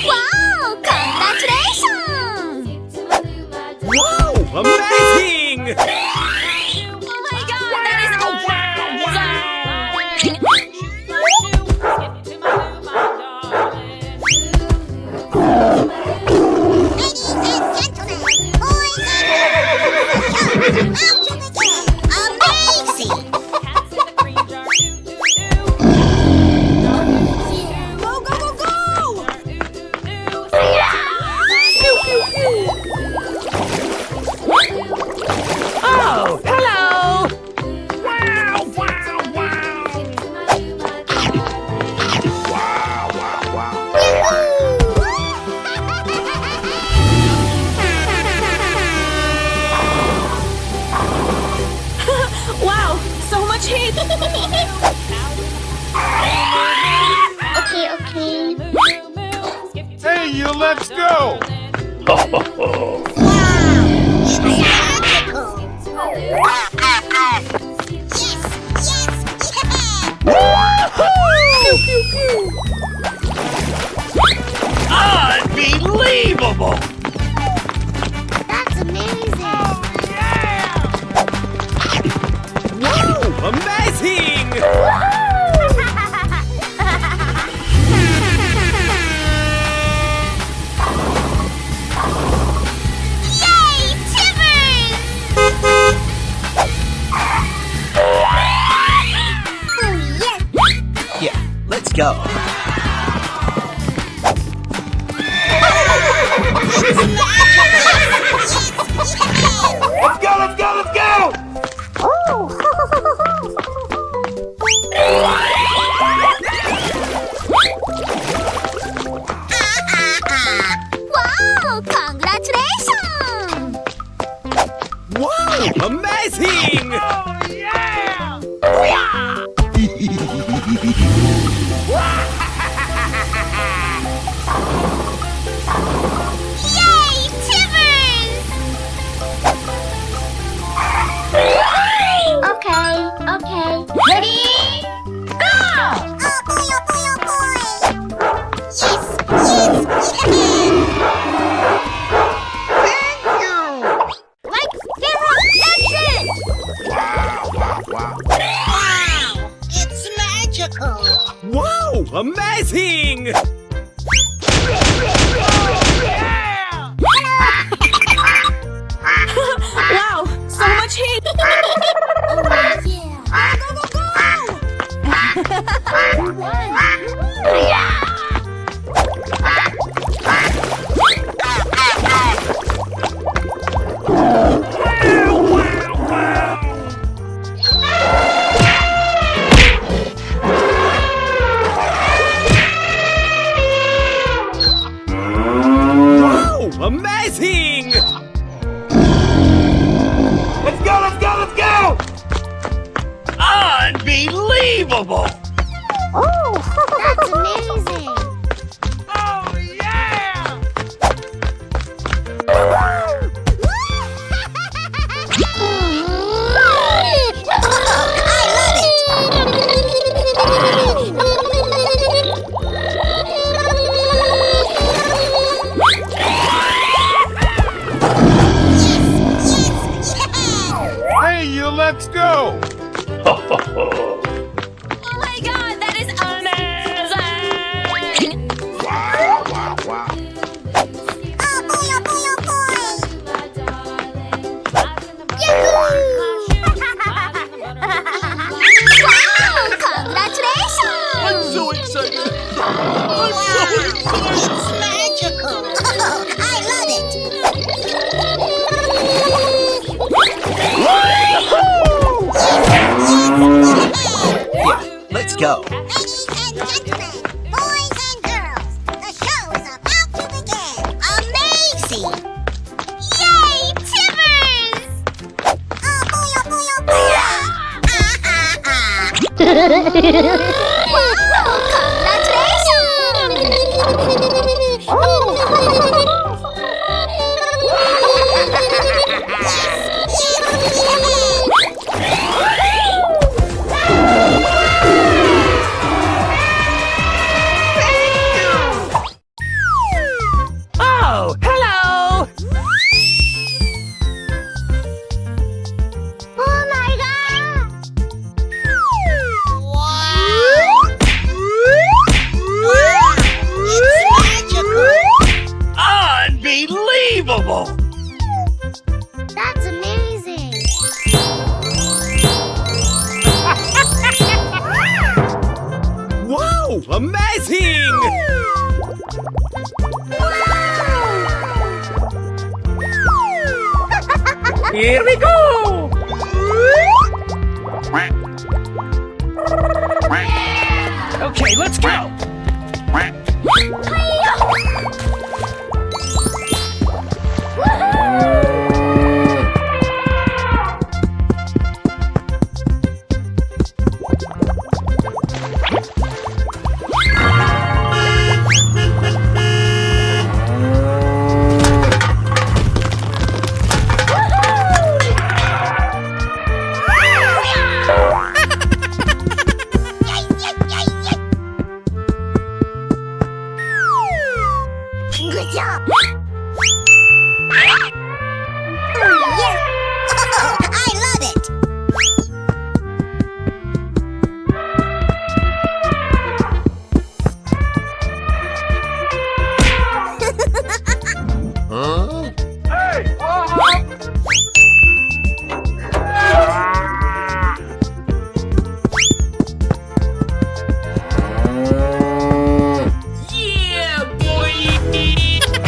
Wow! Congratulations! Wow! Amazing! Oh my God, that is Ladies and gentlemen, boys and girls, the show is about to begin. Amazing! Go, go, go, go! Oh, hello! wow! So much heat! Okay, okay. Hey, you, let's go! Wow! It's magical! Unbelievable! That's amazing! Wow! Amazing! Yay, Timbers! Oh, yes! Yeah, let's go. Let's go, let's go, let's go! wow! Congratulations! Wow! Amazing! Yay, Timbers! Okay, okay. Ready? Go! Oh boy, oh boy, oh boy! Yes, yes, Thank you! Like Pharaoh Jackson! Wow! It's magical! Wow! Amazing! wow! So much heat! Oh, yeah! Go, go, go, Wow! Amazing! Let's go, let's go, let's go! Unbelievable! That's amazing! Oh, yeah! Hey, you, let's go! Oh my God, that is amazing! Wow, wow, wow. Oh boy, oh boy, oh wow! Congratulations! I'm so excited! I'm so excited! It's magical! Oh, I love it! Yeah, let's go. Ladies and gentlemen, boys and girls, the show is about to begin. Amazing! Yay, Timbers! Oh boy, oh boy, oh boy! wow! Congratulations! Here we go! Okay, let's go! Good job! Oh, yeah! Oh, I love it! Huh? Hey! Yeah, boy! Wait a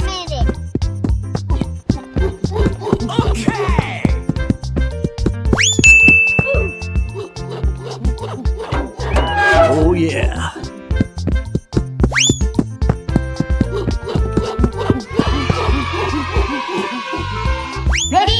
minute! Okay! Oh, yeah. Ready?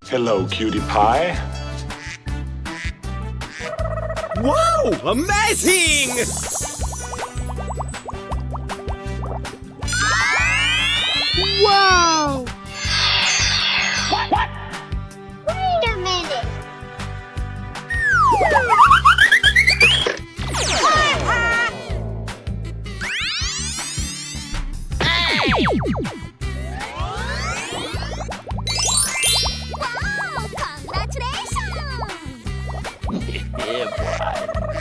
Hello, cutie pie. Wow! Amazing! Wow! Wait a minute! Wow! Congratulations!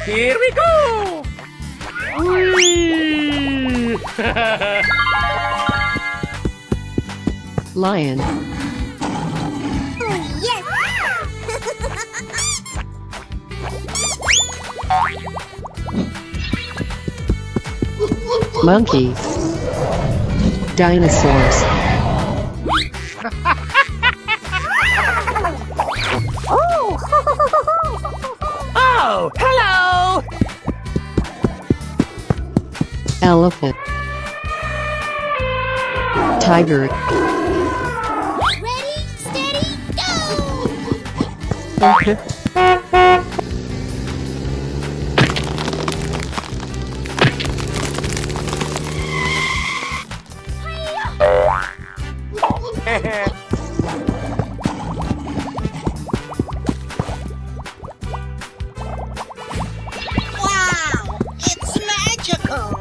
Here we go! Whee! Lion, Oh, yes! monkey, dinosaurs, Oh, hello! elephant, tiger, Ready, steady, go! Wow! It's magical!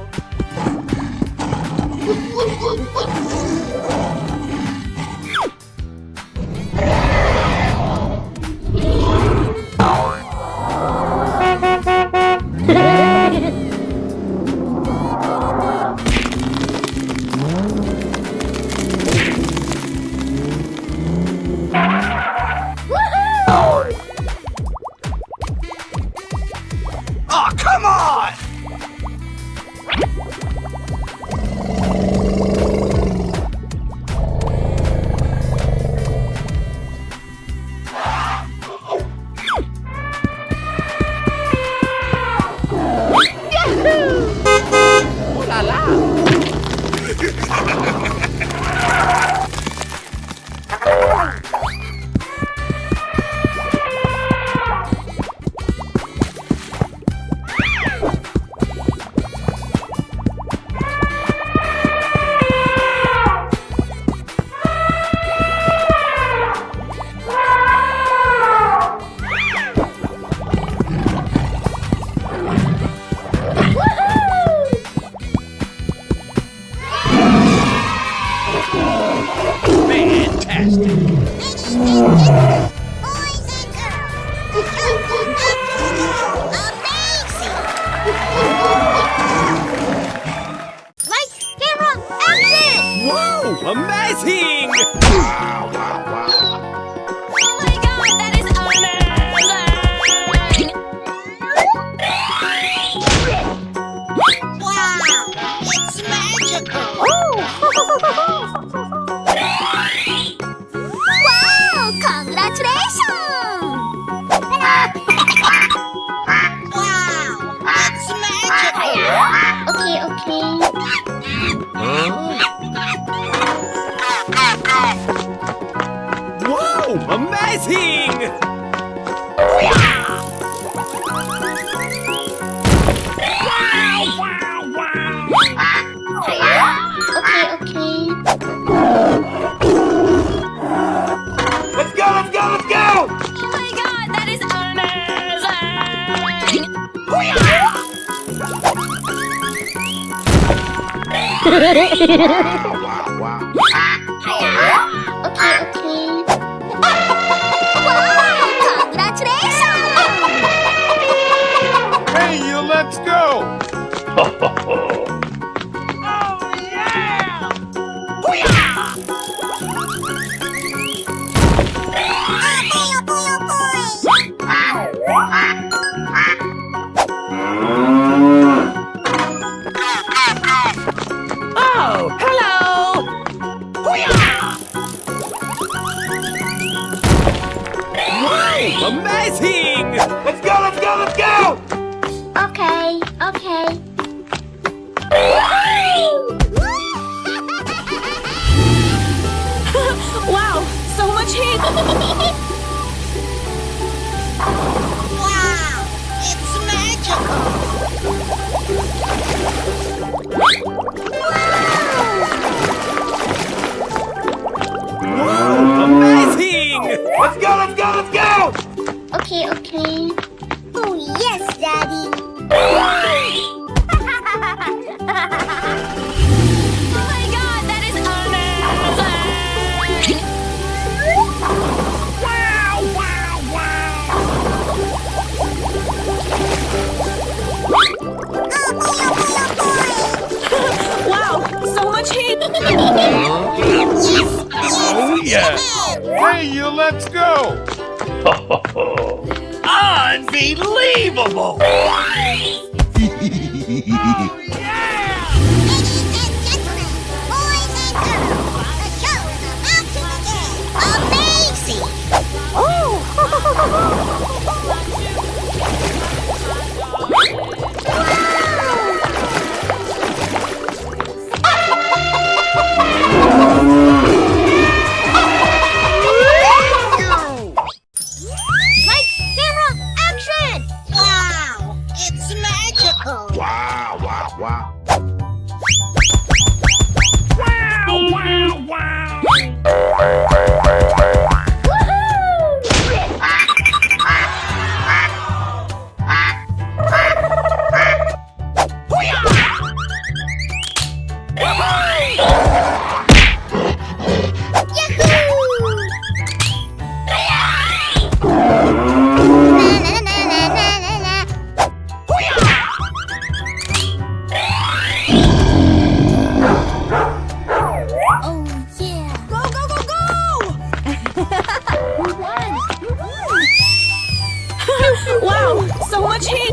boys and girls, the show's about to begin. Amazing! Lights, camera, action! Wow, amazing! Oh my god, that is amazing! Wow, it's magical! Wow, congratulations! Wow, it's magical! Okay. Wow, amazing! Okay. Let's go, let's go, let's go! Oh my god, that is amazing! Okay. Wow, congratulations! Hey, you, let's go! Oh, hello! Wow, amazing! Let's go, let's go, let's go! Okay. Wow, so much heat! Wow, it's magical! Wow, amazing! Let's go, let's go, let's go! Okay. Oh, yes, Daddy! Oh my god, that is amazing! Wow, so much heat! Oh, yeah! Hey, you, let's go! Unbelievable! Ladies and gentlemen, boys and girls, the show is about to begin. Amazing! Lights, camera, action! Wow, it's magical! Wow! Wow, so much heat!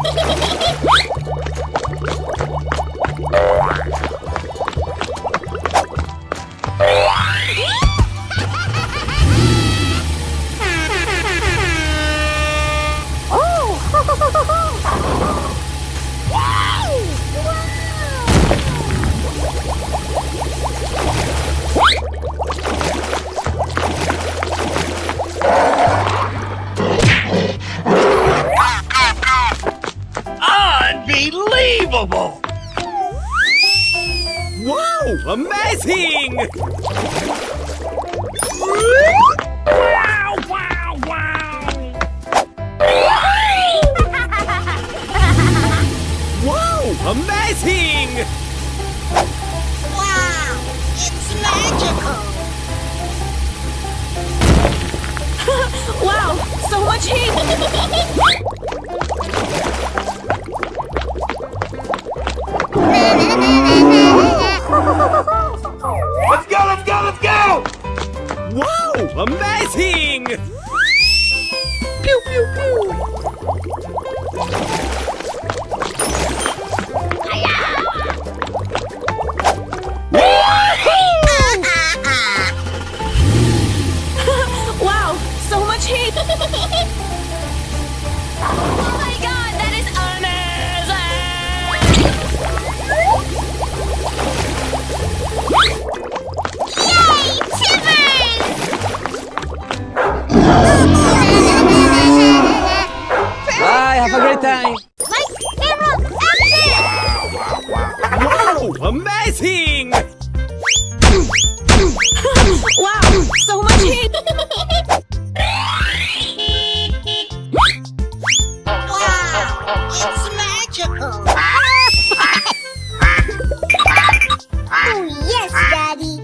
Unbelievable! Wow, amazing! Wow, amazing! Wow, it's magical! so much heat! Let's go, let's go, let's go! Wow! Amazing! Pew, pew, pew! Wow, so much heat! Oh my god, that is Bye, have a great time. Wow! Amazing! Wow, so much heat! Wow, it's magical. Oh, yes, Daddy.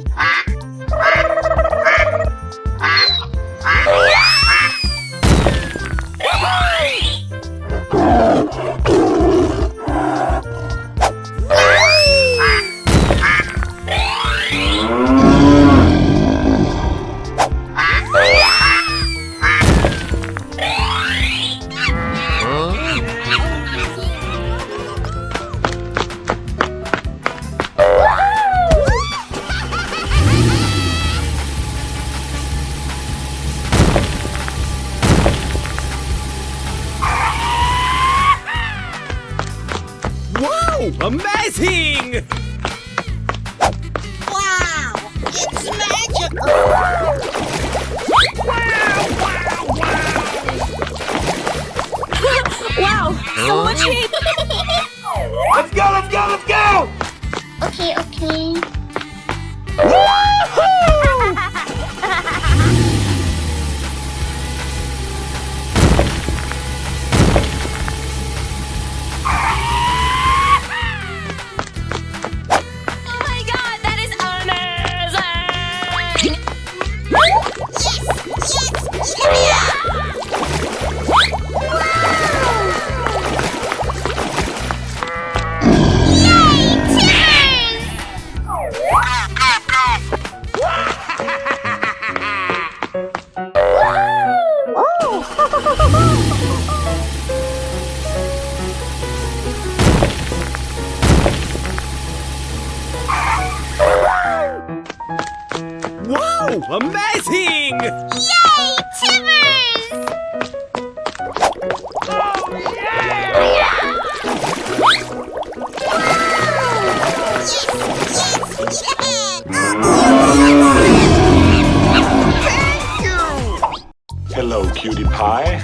Wow! Amazing! Wow, it's magical. Wow, so much heat! Let's go, let's go, let's go! Okay, okay. Oh my god, that is amazing! Wow! Amazing! Yay, Timmers! Hello, cutie pie.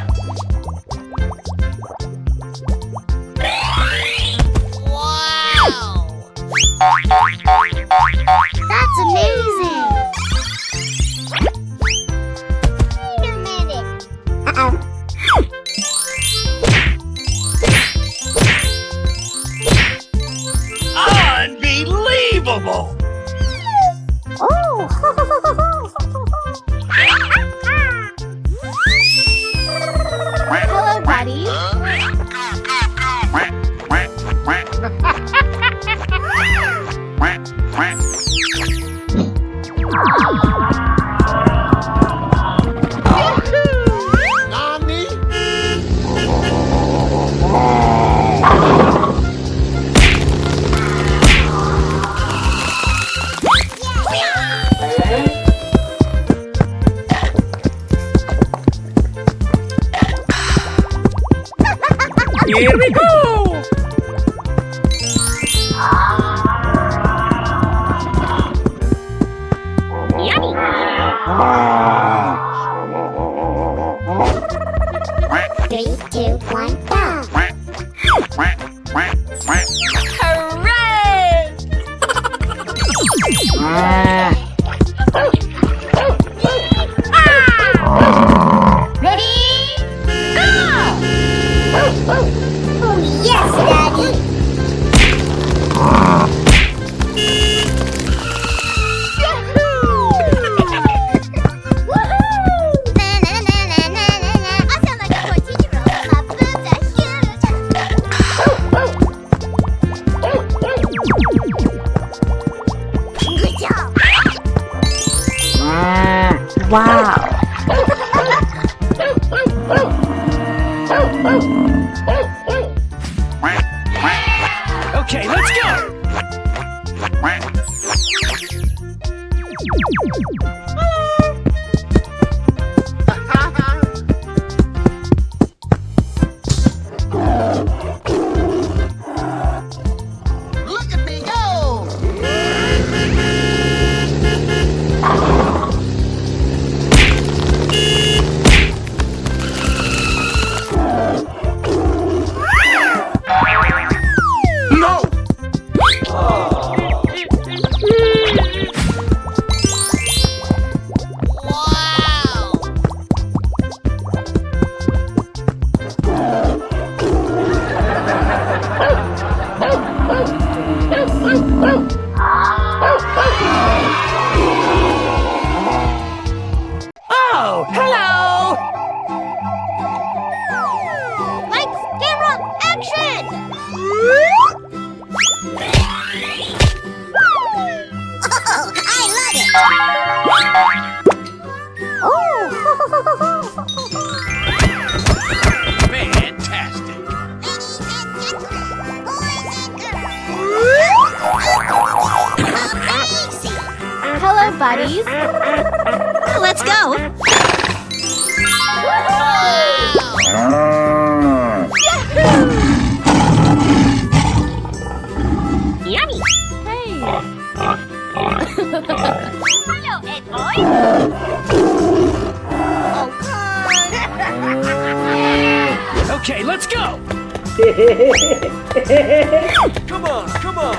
Wow! That's amazing! Wait a minute. Uh-oh. Unbelievable! Oh! Hello, buddy. Nani? Here we go! Three, two, one, go! Hooray! Ready? Go! Oh, yes, Daddy! Woohoo! Na, na, na, na, na, na, na. buddies. Let's go. Yummy. Hey. Hello, Ed boy. Okay, let's go. Come on, come on.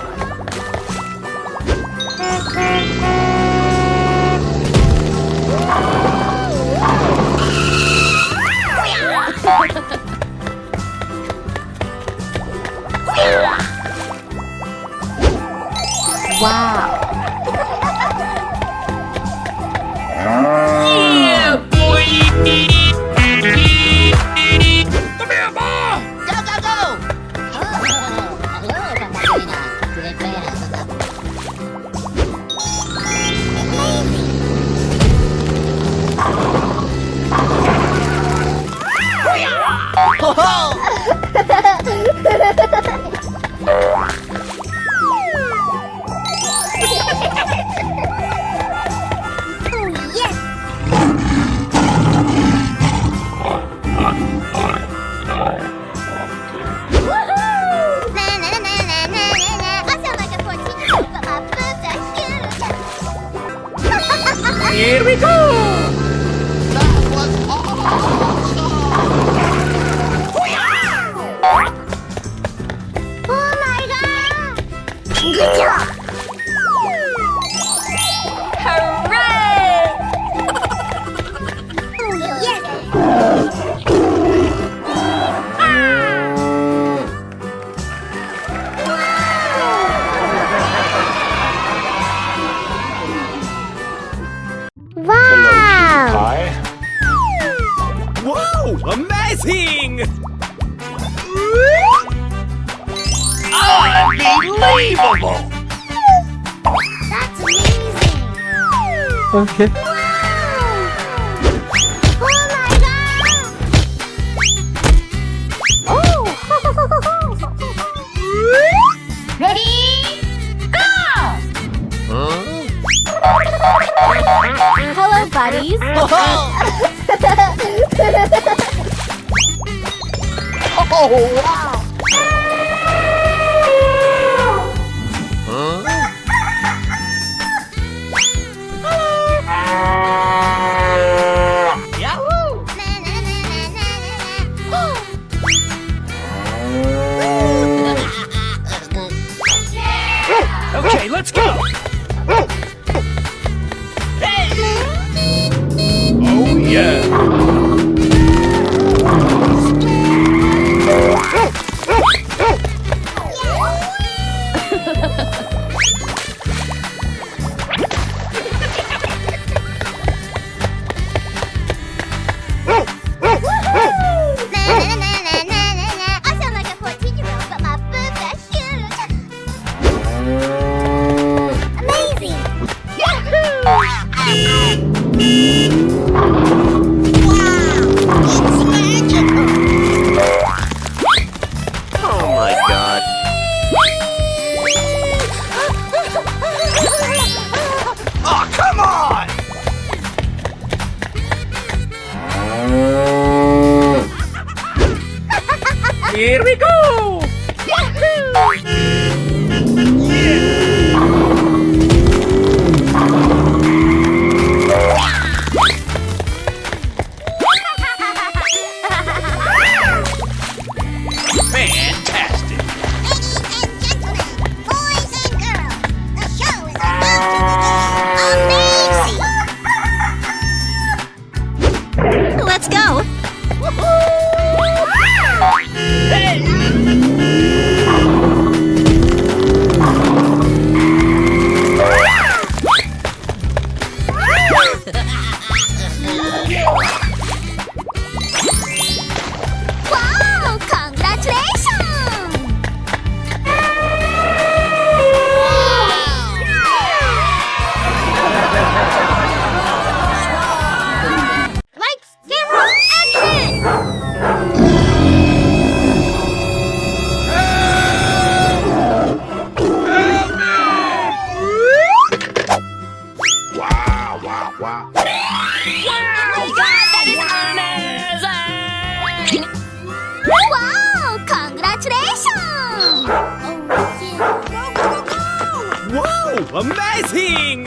Wow. Yeah, boy. Go, go, go! Here we go. That was awesome! Oh my god! Good job! Hooray! Oh yes! Wow! Hi. Whoa, amazing! Unbelievable! That's amazing! Okay. Wow! Oh my god! Oh! Ready? Go! Hello, buddies. Oh, wow! Yahoo! Okay, let's go. Oh, yeah. I sound like a 14-year-old, but my boobs are huge. Amazing! Wow! It's magical! Oh my god. Oh, come on! Here we go! Fantastic! Ladies and gentlemen, boys and girls, the show is about to begin. Amazing! Let's go. Hey! Amazing!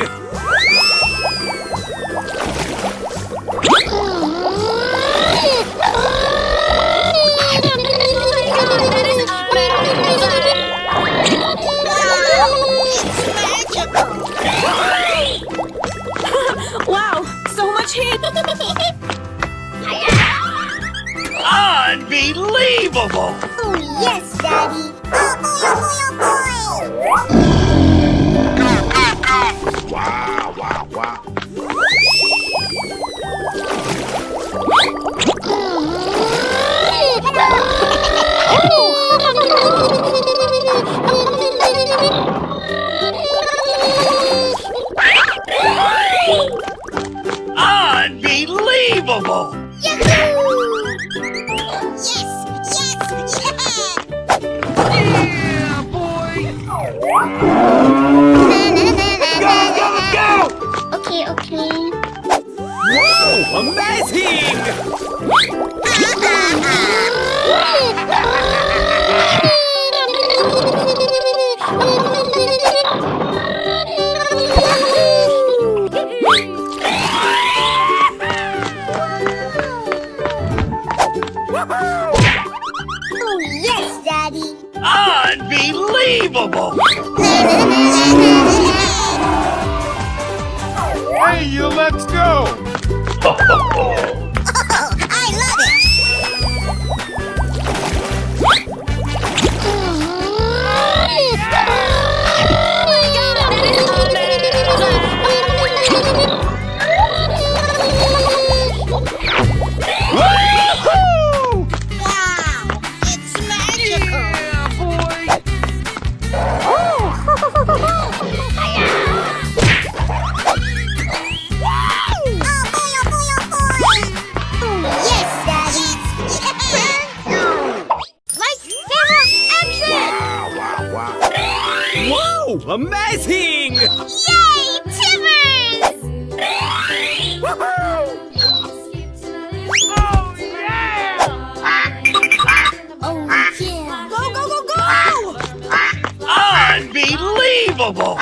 Wow, so much heat! Unbelievable! Oh, yes, Daddy. Oh, boy, oh, boy, oh, boy. Wow, wow, wow. Unbelievable! Yahoo! Yes, yes, Yeah, boy! Let's go! Okay, okay. Wow, amazing! Oh, yes, Daddy. Unbelievable! Hey, you, let's go! Oh, I love it. Woohoo! Wow, it's magical. Yeah, boy! Yes, Daddy. Light, camera, action! Wow, wow, wow. Wow, amazing! Yay, Timmers! Oh, yeah. Go, go, go, go! Unbelievable!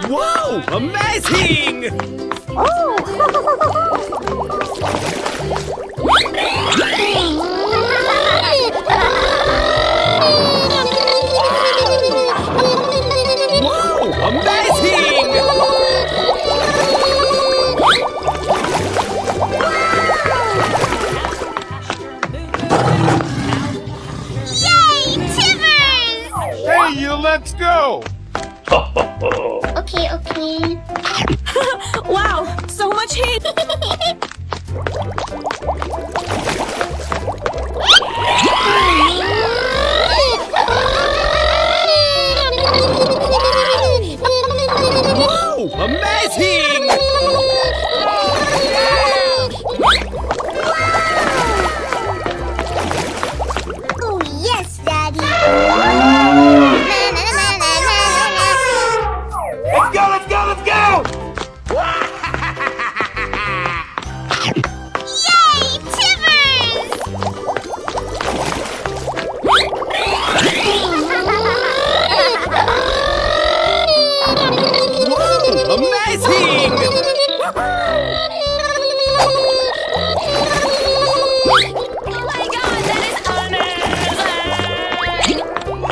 Wow, amazing! Wow, amazing! Yay, Timmers! Hey, you, let's go! Okay, okay. Wow, so much heat! Wow, amazing! Oh, yes, Daddy. Let's go, let's go, let's go! Yay, Timmers! Wow, amazing! Oh my god, that is amazing! Wow,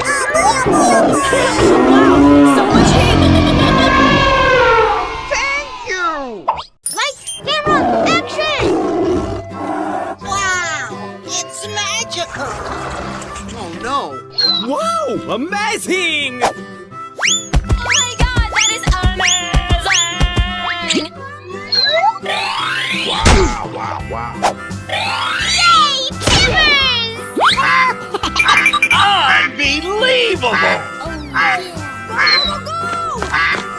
so much heat! Thank you! Light, camera, action! Wow, it's magical. Oh no! Wow, amazing! Oh my god, that is amazing! Wow, wow, wow. Yay, Timmers! Unbelievable! Oh, yeah. Go, go, go, go!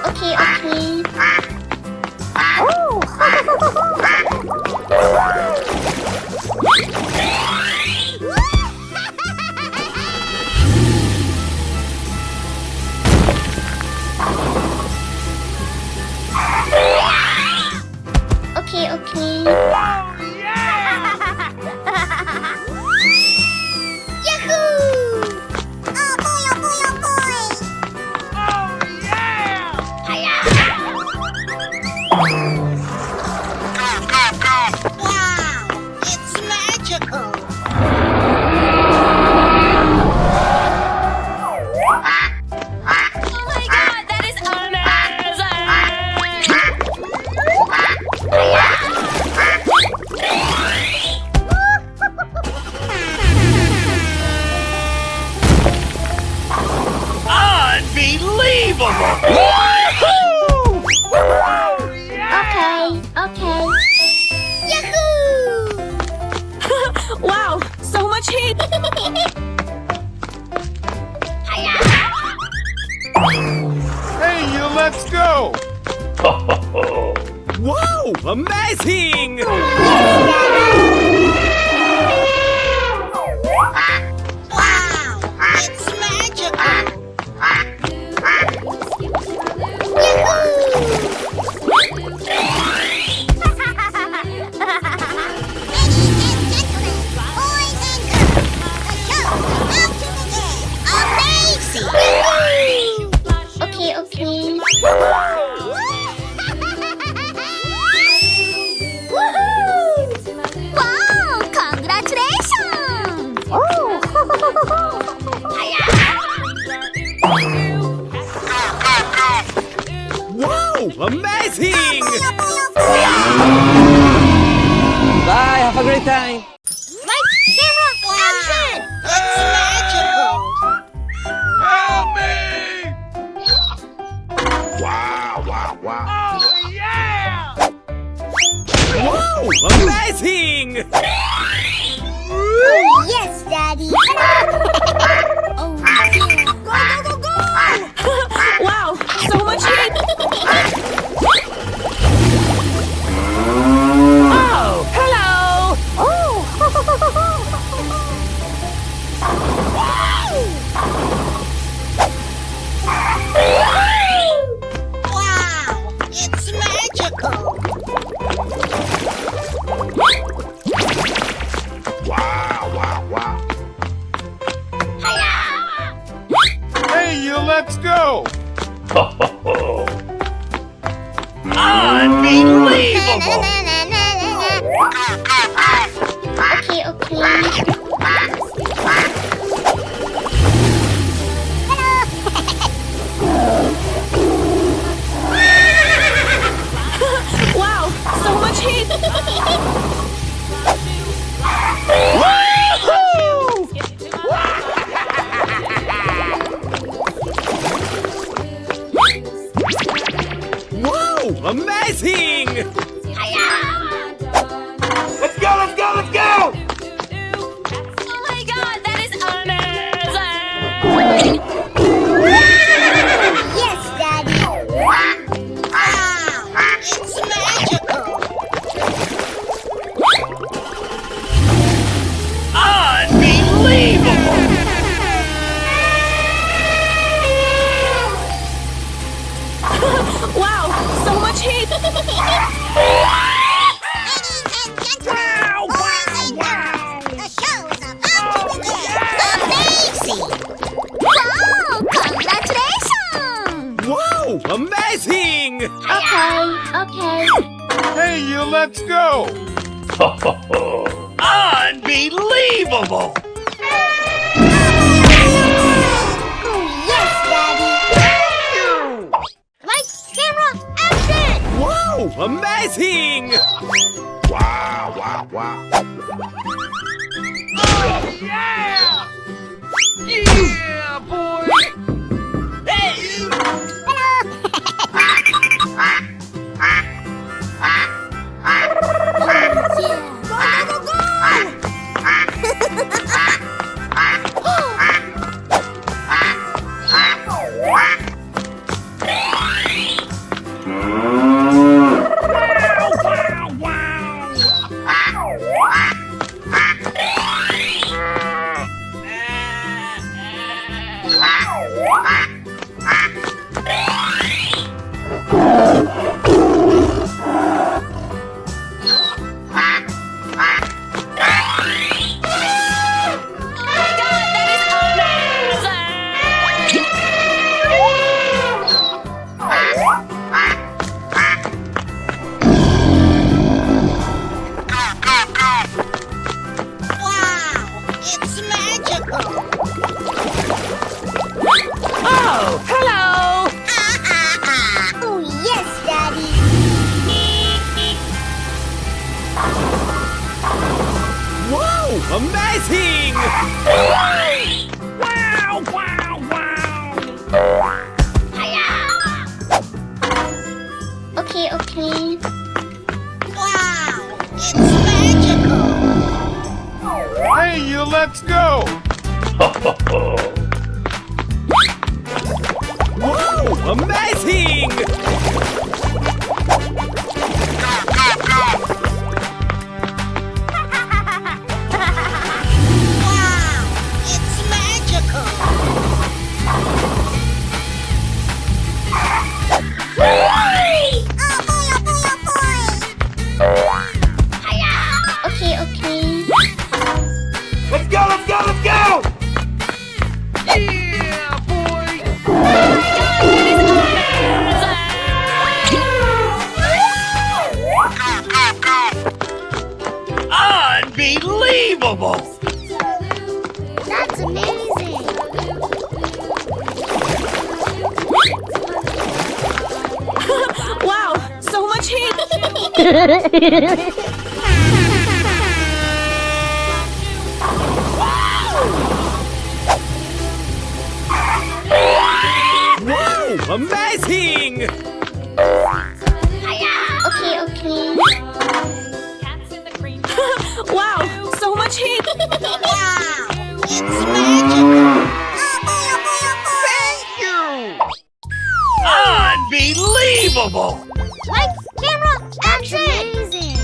Okay, okay. Oh! okay. Yahoo! Oh boy, oh boy, oh boy! Wow, it's magical! Oh my god, that is Unbelievable! Okay, okay. Yahoo! Wow, so much heat! Hey, you, let's go! Wow! Amazing! Wow, it's magical! Ladies and gentlemen, boys and girls, the show is about to begin. Amazing! Okay, okay. Woohoo! Wow, congratulations! Wow! Amazing! Bye, have a great time. Lights, camera, action! It's magical! Help me! Wow, wow, wow. Oh, yeah! Wow! Amazing! Oh, yes, Daddy! Oh, yeah! Go, go, go, go! Wow, so much heat! Oh, hello! Wow, it's magical! Wow, wow, wow. Hey, you, let's go! Unbelievable! Okay, okay. Wow, so much heat! Wow! Amazing! Let's go, let's go, let's go! Oh my god, that is amazing! Yes, Daddy! Wow, it's magical! Unbelievable! Wow, so much heat! Ladies and gentlemen, boys and girls, the show is about to begin. Amazing! Wow, congratulations! Wow! Amazing! Okay, okay. Hey, you, let's go! Unbelievable! Oh, yes, Daddy! Lights, camera, action! Wow! Amazing! Wow, wow, wow. Yeah, boy! Hey, you! Amazing! Wow, wow, wow! Okay, okay. Wow, it's magical. Hey, you, let's go. Whoa, amazing! Wow, it's magical. Oh boy, oh boy, oh boy. Okay, okay. Let's go, let's go, let's go! Yeah, boy! Unbelievable! That's amazing. Wow, so much heat. Whoa, amazing! Okay, okay. Wow, so much heat. Wow, it's magical. Oh boy, oh boy, oh boy. Unbelievable! Lights, camera, action! Amazing.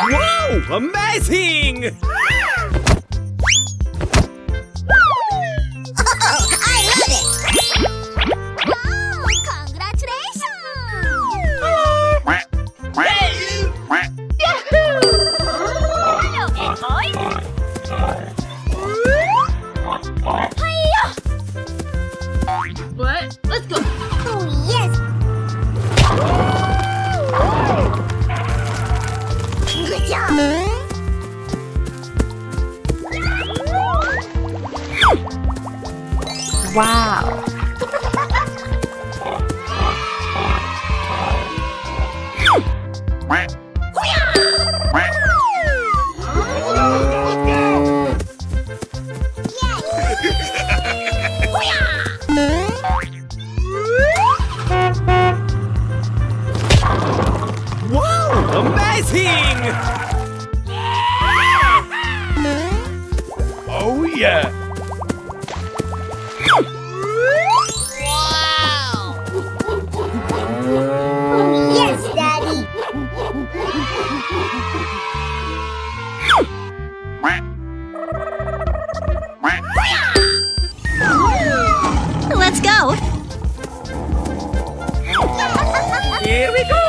Whoa, amazing! Oh, I love it. Wow, congratulations. What? Let's go. Oh, yes. Good job. Wow. Whoa, amazing! Oh, yeah. Oh, yes, Daddy. Let's go. Here we go!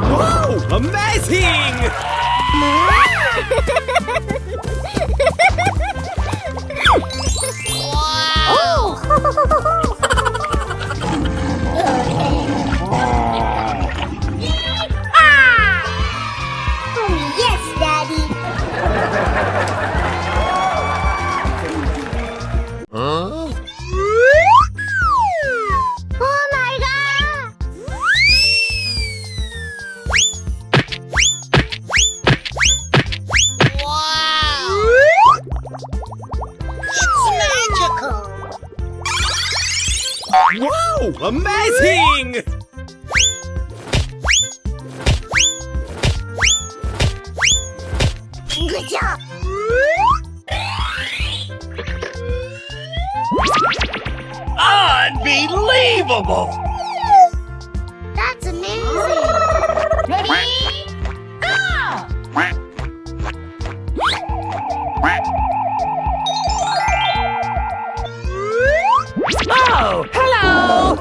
Whoa, amazing! Oh, yes, Daddy. Oh my God! Wow! It's magical. Whoa, amazing! Good job. Unbelievable! That's amazing. Ready? Go! Oh, hello.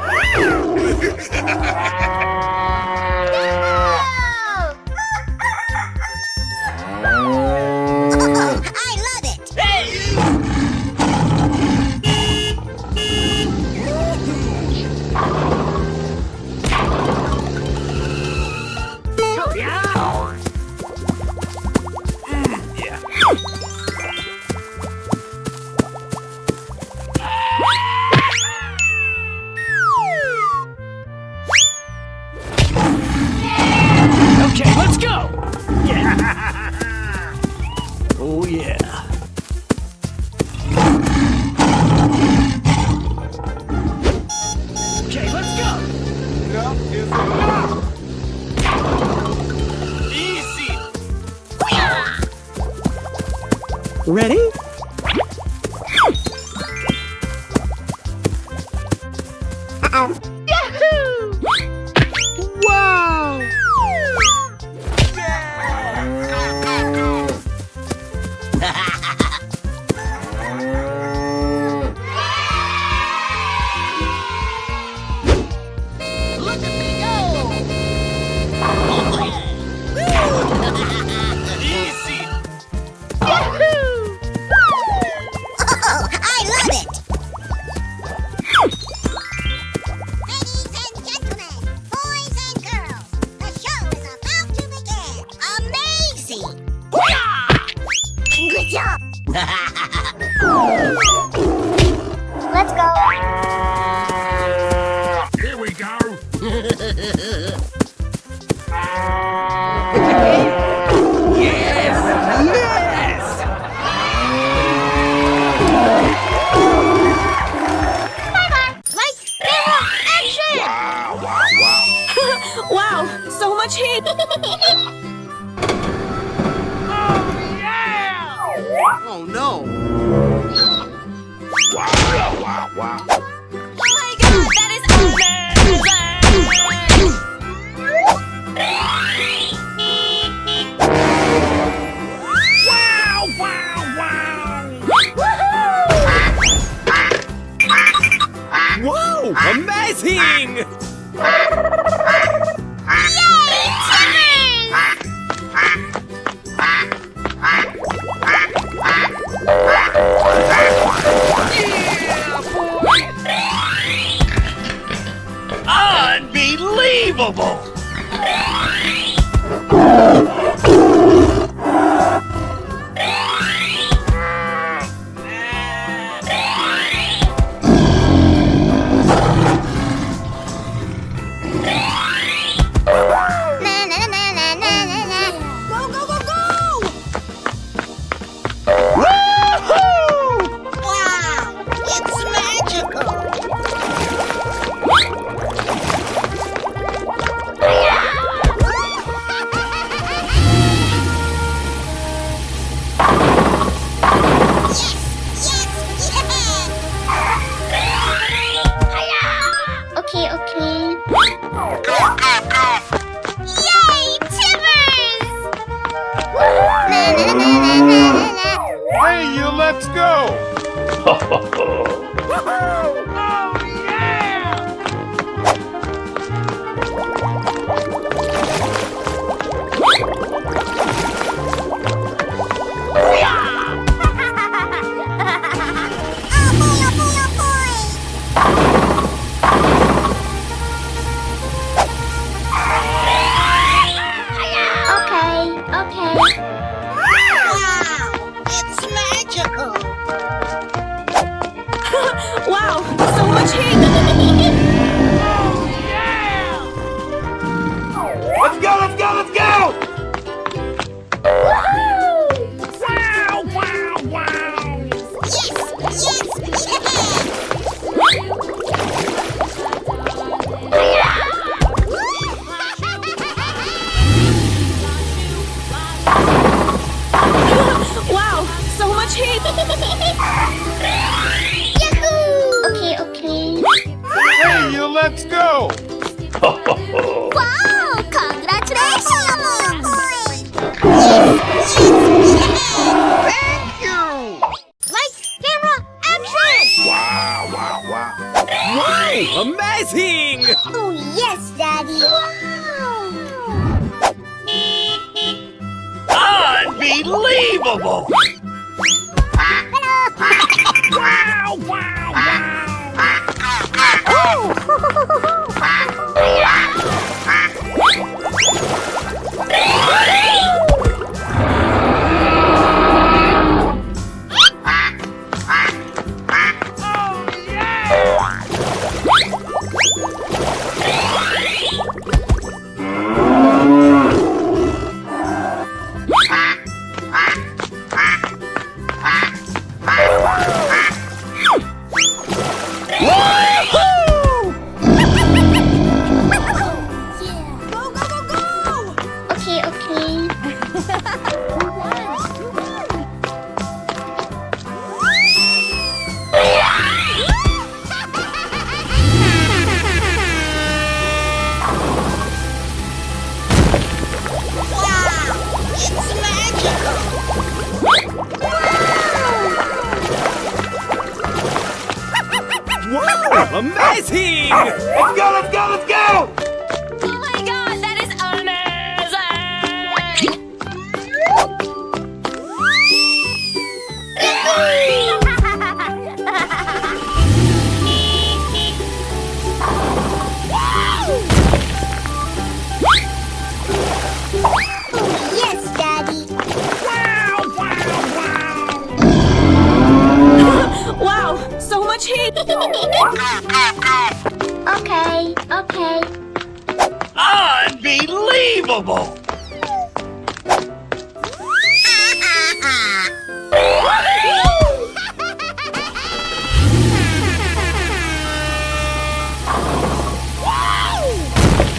I love it. Ready? Wow! Look at me go! Easy. Oh, I love it! Ladies and gentlemen, boys and girls, the show is about to begin. Amazing! Good job! Let's go! Here we go. Like, camera, action! Wow, so much heat! Oh no! Wow, wow, wow. Oh my god, that is amazing! Wow! Amazing! Unbelievable! Na na na na na na na. Go go go go! Wow! It's magical! Okay, okay. Yay, Timbers! Na na na na na na na. Hey, you, let's go. Okay, okay. Wow, it's magical. Wow, so much heat! Let's go, let's go, let's go! Yes, Wow, so much heat! Yahoo! Okay, okay. Hey, you, let's go. Wow, congratulations! Thank you! Like, camera, action! Wow, wow, wow. Wow! Amazing! Oh, yes, Daddy. Wow! Unbelievable! Wow, wow, Amazing! Let's go, let's go, let's go! Oh my god, that is Yes, Daddy. Wow, so much heat! Okay, okay. Unbelievable!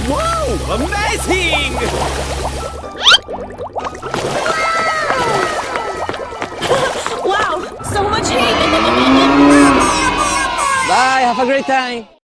Wow! Amazing! Wow, so much heat! Bye, have a great time.